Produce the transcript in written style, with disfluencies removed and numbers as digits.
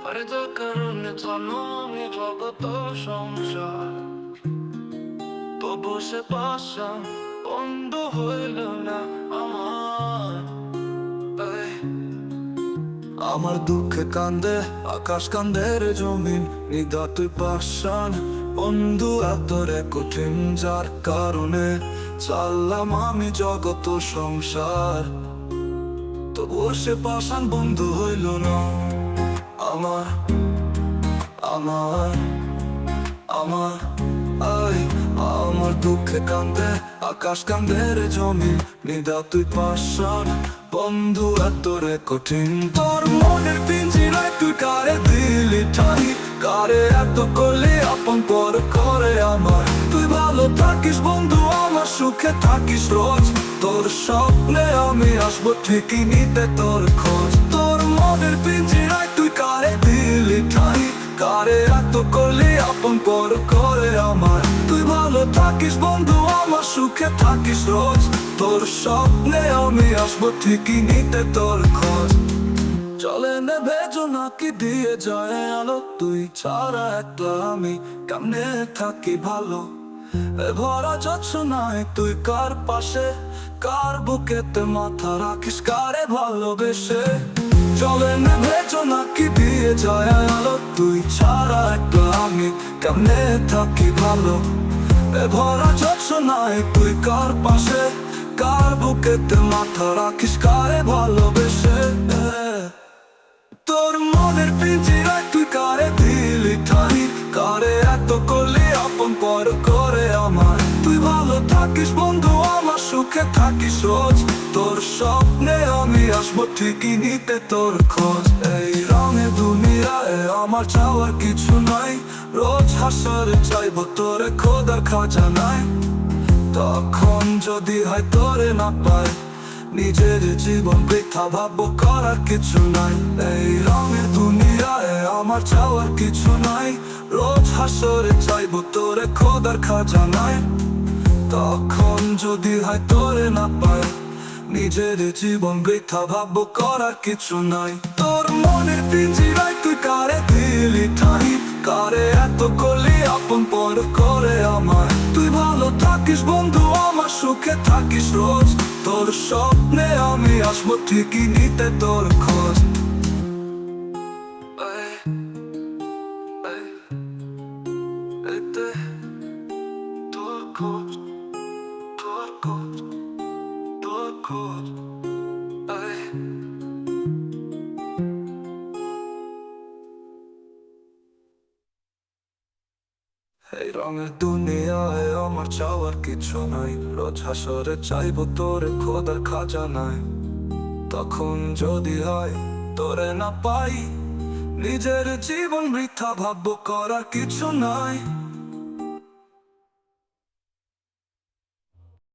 আরে তোর কারণে জানো আমি জগত সংসার, তবু সে পাশা বন্ধ হইল না আমার। এই, আমার দুঃখে কান্দে আকাশ, কান্দে রে জমিন, নিদা তুই পাশান বন্ধু এতরে কঠিন, যার কারণে চাললাম আমি জগত সংসার, তবুও সে পাশান বন্ধু হইল না আমার। আমার আমার আই আমার দুঃখে কান্দে আকাশ, কান্দে রে জমিন, নিদা তুই পাশান বন্ধু এতরে কঠিন। তোর মনের পিঞ্জিরায় তুই কারে দিলি ঠাই, কারে এত করলি আপন পর করে আমার। তুই ভালো থাকিস বন্ধু, আমার সুখে থাকিস রোজ, তোর স্বপ্নে আমি আসবো ঠিকই নিতে তোর খোঁজ। তোর মনের পিঞ্জিরায় তুই কারে দিলি ঠাই, কারে এত করলি আপন পর করে আমার। তুই ভালো থাকিস বন্ধু, আমার সুখে থাকিস রোজ, তোর স্বপ্নে আমি আসবো ঠিকই নিতে তোর খোঁজ। চলে নেবে জোনাকি দিয়ে যায় আলো, তুই ছাড়া একটা আমি কেমনে থাকি ভালো। এ ভরা জোছনায় তুই কার পাশে, কার বুকেতে মাথা রাখিস, কারে ভালোবেসে। চলে নেবে জোনাকি দিয়ে যায় আলো, তুই ছাড়া একটা আমি কেমনে থাকি ভালো। এ ভরা জোছনায় তুই কার পাশে, কার বুকেতে মাথা রাখিস, কারে ভালোবেসে। তোর মনের পিঞ্জিরায় তুই কারে দিলি ঠাই, কারে এত করলি আপন পর করে আমার। তুই ভালো থাকিস বন্ধু, আমার সুখে থাকিস রোজ, তোর স্বপ্নে আমি আসবো ঠিকই নিতে তোর খোঁজ। এই রঙের দুনিয়ায় আমার চাওয়ার কিছু নাই, রোজ হাসরে চাইবো তোরে খোদার খাজানায়। তখন যদি হয় তোরে না পাই, নিজের জীবন বৃথা ভাববো, করার কিছু নাই। এই রঙের দুনিয়ায় আমার চাওয়ার কিছু নাই, রোজ হাসরে চাইবো তোরে খোদার খাজানায়। তখন যদি হয় তোরে না পাই, নিজের জীবন বৃথা ভাববো, করার কিছু নাই। তোর মনের পিঞ্জিরায় তুই কারে দিলি ঠাই, কারে এত করলি আপন পর করে আমার। তুই ভালো থাকিস বন্ধু, আমার সুখে থাকিস রোজ, তোর স্বপ্নে আমি আসবো ঠিকই নিতে তোর খোঁজ। এতে তোর খোঁজ, তোর খোঁজ, তোর খোঁজ। এই রঙের দুনিয়ায় আমার চাওয়ার কিছু নাই, রোজ হাসরে চাইবো তোরে খোদার খাজানায়। তখন যদি হয় তোরে না পাই, নিজের জীবন বৃথা ভাববো, করার কিছু নাই।